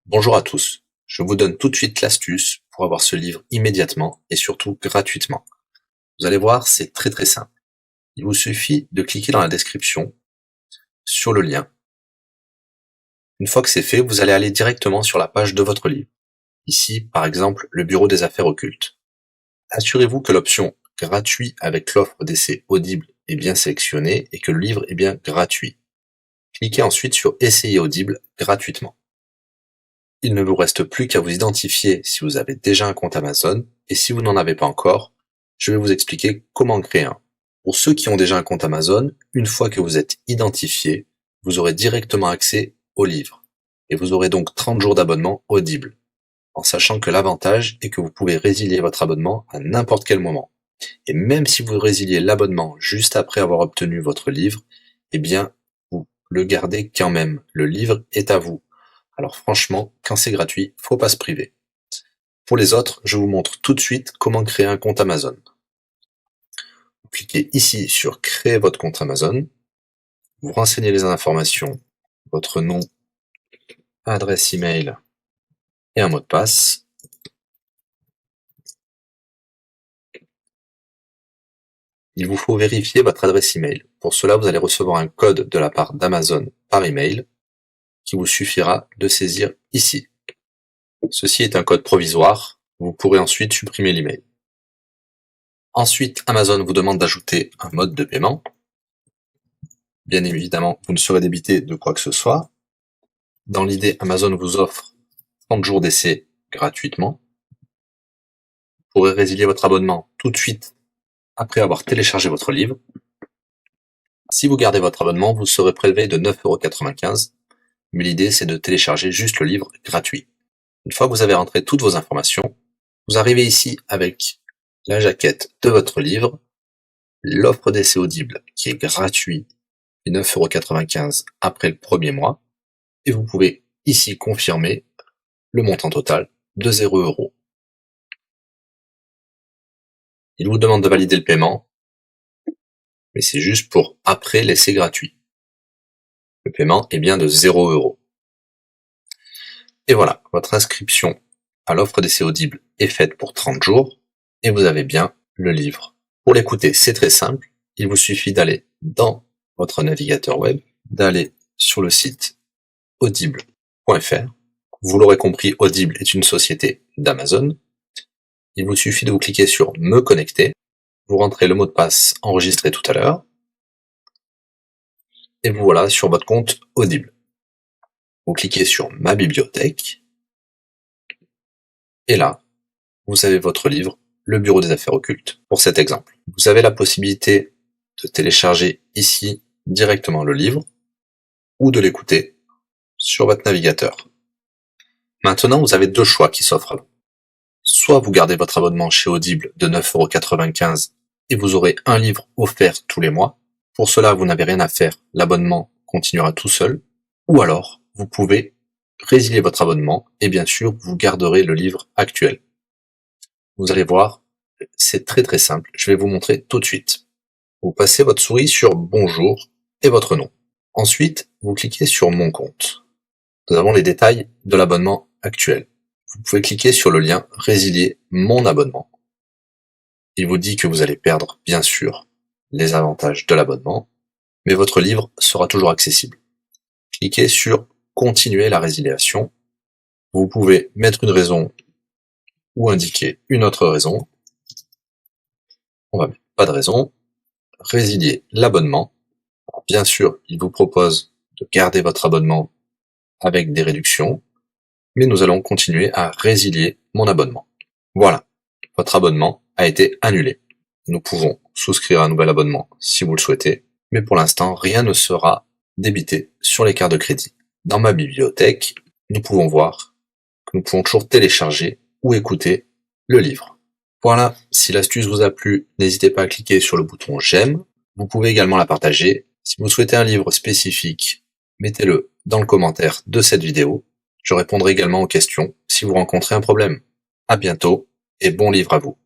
Bonjour à tous, je vous donne tout de suite l'astuce pour avoir ce livre immédiatement et surtout gratuitement. Vous allez voir, c'est très simple. Il vous suffit de cliquer dans la description sur le lien. Une fois que c'est fait, vous allez aller directement sur la page de votre livre. Ici, par exemple, le bureau des affaires occultes. Assurez-vous que l'option gratuit avec l'offre d'essai Audible est bien sélectionnée et que le livre est bien gratuit. Cliquez ensuite sur Essayer Audible gratuitement. Il ne vous reste plus qu'à vous identifier si vous avez déjà un compte Amazon, et si vous n'en avez pas encore, je vais vous expliquer comment créer un. Pour ceux qui ont déjà un compte Amazon, une fois que vous êtes identifié, vous aurez directement accès au livre, et vous aurez donc 30 jours d'abonnement Audible, en sachant que l'avantage est que vous pouvez résilier votre abonnement à n'importe quel moment. Et même si vous résiliez l'abonnement juste après avoir obtenu votre livre, eh bien, vous le gardez quand même. Le livre est à vous. Alors franchement, quand c'est gratuit, faut pas se priver. Pour les autres, je vous montre tout de suite comment créer un compte Amazon. Vous cliquez ici sur créer votre compte Amazon. Vous renseignez les informations, votre nom, adresse email et un mot de passe. Il vous faut vérifier votre adresse email. Pour cela, vous allez recevoir un code de la part d'Amazon par email qui vous suffira de saisir ici. Ceci est un code provisoire. Vous pourrez ensuite supprimer l'email. Ensuite, Amazon vous demande d'ajouter un mode de paiement. Bien évidemment, vous ne serez débité de quoi que ce soit. Dans l'idée, Amazon vous offre 30 jours d'essai gratuitement. Vous pourrez résilier votre abonnement tout de suite après avoir téléchargé votre livre. Si vous gardez votre abonnement, vous serez prélevé de 9,95 €, mais l'idée c'est de télécharger juste le livre gratuit. Une fois que vous avez rentré toutes vos informations, vous arrivez ici avec la jaquette de votre livre, l'offre d'essai Audible qui est gratuit et 9,95 € après le premier mois, et vous pouvez ici confirmer le montant total de 0 €. Il vous demande de valider le paiement, mais c'est juste pour après l'essai gratuit. Le paiement est bien de 0 €. Et voilà, votre inscription à l'offre d'essai Audible est faite pour 30 jours, et vous avez bien le livre. Pour l'écouter, c'est très simple, il vous suffit d'aller dans votre navigateur web, d'aller sur le site audible.fr. Vous l'aurez compris, Audible est une société d'Amazon. Il vous suffit de vous cliquer sur Me connecter, vous rentrez le mot de passe enregistré tout à l'heure, et vous voilà sur votre compte Audible. Vous cliquez sur Ma bibliothèque, et là, vous avez votre livre, Le Bureau des affaires occultes, pour cet exemple. Vous avez la possibilité de télécharger ici directement le livre, ou de l'écouter sur votre navigateur. Maintenant, vous avez deux choix qui s'offrent à vous. Soit vous gardez votre abonnement chez Audible de 9,95 € et vous aurez un livre offert tous les mois. Pour cela, vous n'avez rien à faire, l'abonnement continuera tout seul. Ou alors, vous pouvez résilier votre abonnement et bien sûr, vous garderez le livre actuel. Vous allez voir, c'est très simple, je vais vous montrer tout de suite. Vous passez votre souris sur Bonjour et votre nom. Ensuite, vous cliquez sur Mon compte. Nous avons les détails de l'abonnement actuel. Vous pouvez cliquer sur le lien Résilier mon abonnement. Il vous dit que vous allez perdre, bien sûr, les avantages de l'abonnement, mais votre livre sera toujours accessible. Cliquez sur Continuer la résiliation. Vous pouvez mettre une raison ou indiquer une autre raison. On va mettre pas de raison. Résilier l'abonnement. Bien sûr, il vous propose de garder votre abonnement avec des réductions, mais nous allons continuer à résilier mon abonnement. Voilà, votre abonnement a été annulé. Nous pouvons souscrire un nouvel abonnement si vous le souhaitez, mais pour l'instant, rien ne sera débité sur les cartes de crédit. Dans ma bibliothèque, nous pouvons voir que nous pouvons toujours télécharger ou écouter le livre. Voilà, si l'astuce vous a plu, n'hésitez pas à cliquer sur le bouton j'aime. Vous pouvez également la partager. Si vous souhaitez un livre spécifique, mettez-le dans le commentaire de cette vidéo. Je répondrai également aux questions si vous rencontrez un problème. À bientôt et bon livre à vous.